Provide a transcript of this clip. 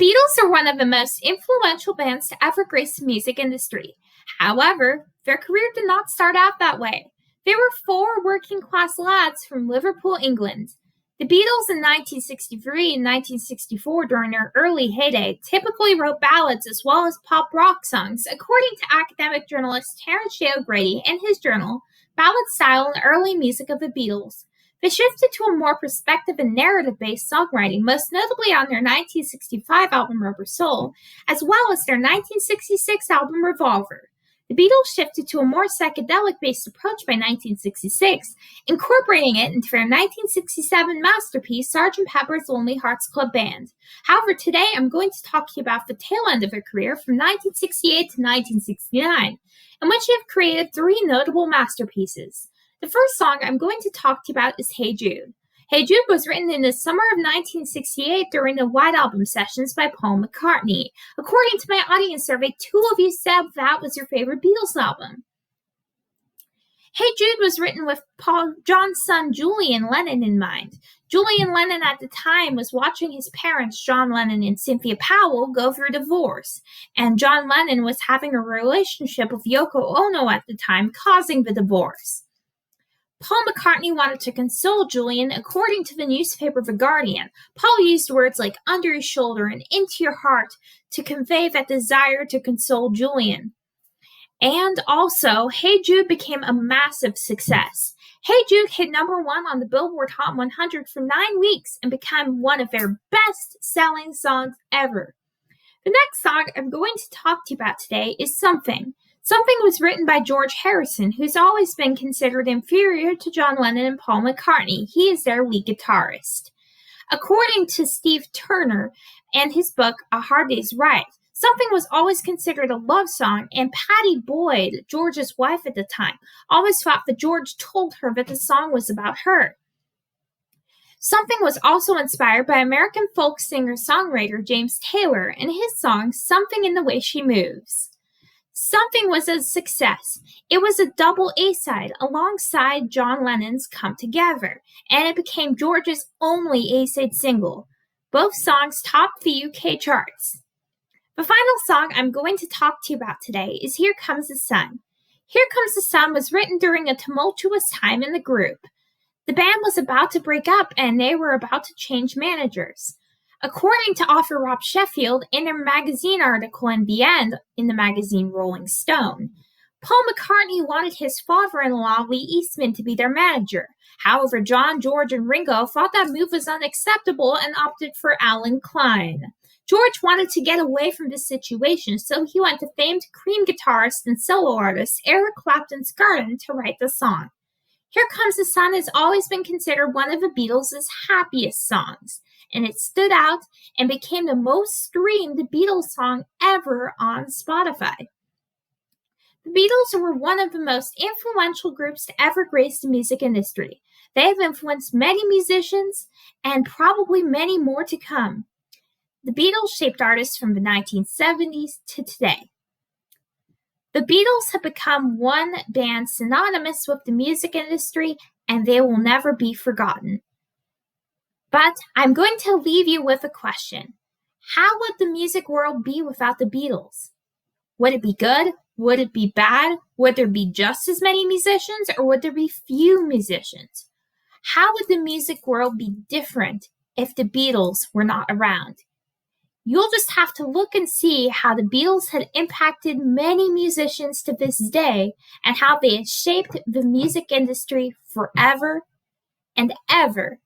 Beatles are one of the most influential bands to ever grace the music industry. However, their career did not start out that way. They were four working-class lads from Liverpool, England. The Beatles in 1963 and 1964, during their early heyday, typically wrote ballads as well as pop rock songs, according to academic journalist Terence J. O'Grady in his journal, Ballad Style and Early Music of the Beatles. They shifted to a more perspective and narrative-based songwriting, most notably on their 1965 album Rubber Soul, as well as their 1966 album Revolver. The Beatles shifted to a more psychedelic-based approach by 1966, incorporating it into their 1967 masterpiece, Sgt. Pepper's Lonely Hearts Club Band. However, today I'm going to talk to you about the tail end of their career from 1968 to 1969, in which they have created three notable masterpieces. The first song I'm going to talk to you about is Hey Jude. Hey Jude was written in the summer of 1968 during the White Album sessions by Paul McCartney. According to my audience survey, 2 of you said that was your favorite Beatles album. Hey Jude was written with John's son Julian Lennon in mind. Julian Lennon at the time was watching his parents, John Lennon and Cynthia Powell, go through a divorce, and John Lennon was having a relationship with Yoko Ono at the time, causing the divorce. Paul McCartney wanted to console Julian. According to the newspaper The Guardian, Paul used words like under your shoulder and into your heart to convey that desire to console Julian. And also, Hey Jude became a massive success. Hey Jude hit number 1 on the Billboard Hot 100 for 9 weeks and became one of their best-selling songs ever. The next song I'm going to talk to you about today is Something. Something was written by George Harrison, who's always been considered inferior to John Lennon and Paul McCartney. He is their lead guitarist. According to Steve Turner and his book, A Hard Day's Right, Something was always considered a love song, and Pattie Boyd, George's wife at the time, always thought that George told her that the song was about her. Something was also inspired by American folk singer-songwriter James Taylor and his song, Something in the Way She Moves. Something was a success. It was a double A-side alongside John Lennon's Come Together, and it became George's only A-side single. Both songs topped the UK charts. The final song I'm going to talk to you about today is Here Comes the Sun. Here Comes the Sun was written during a tumultuous time in the group. The band was about to break up, and they were about to change managers. According to author Rob Sheffield, in a magazine article in the end in the magazine Rolling Stone, Paul McCartney wanted his father-in-law Lee Eastman to be their manager. However, John, George, and Ringo thought that move was unacceptable and opted for Alan Klein. George wanted to get away from this situation, so he went to famed Cream guitarist and solo artist Eric Clapton's garden to write the song. Here Comes the Sun has always been considered one of the Beatles' happiest songs, and it stood out and became the most streamed Beatles song ever on Spotify. The Beatles were one of the most influential groups to ever grace the music industry. They have influenced many musicians and probably many more to come. The Beatles shaped artists from the 1970s to today. The Beatles have become one band synonymous with the music industry, and they will never be forgotten. But I'm going to leave you with a question. How would the music world be without the Beatles? Would it be good? Would it be bad? Would there be just as many musicians, or would there be few musicians? How would the music world be different if the Beatles were not around? You'll just have to look and see how the Beatles had impacted many musicians to this day and how they had shaped the music industry forever and ever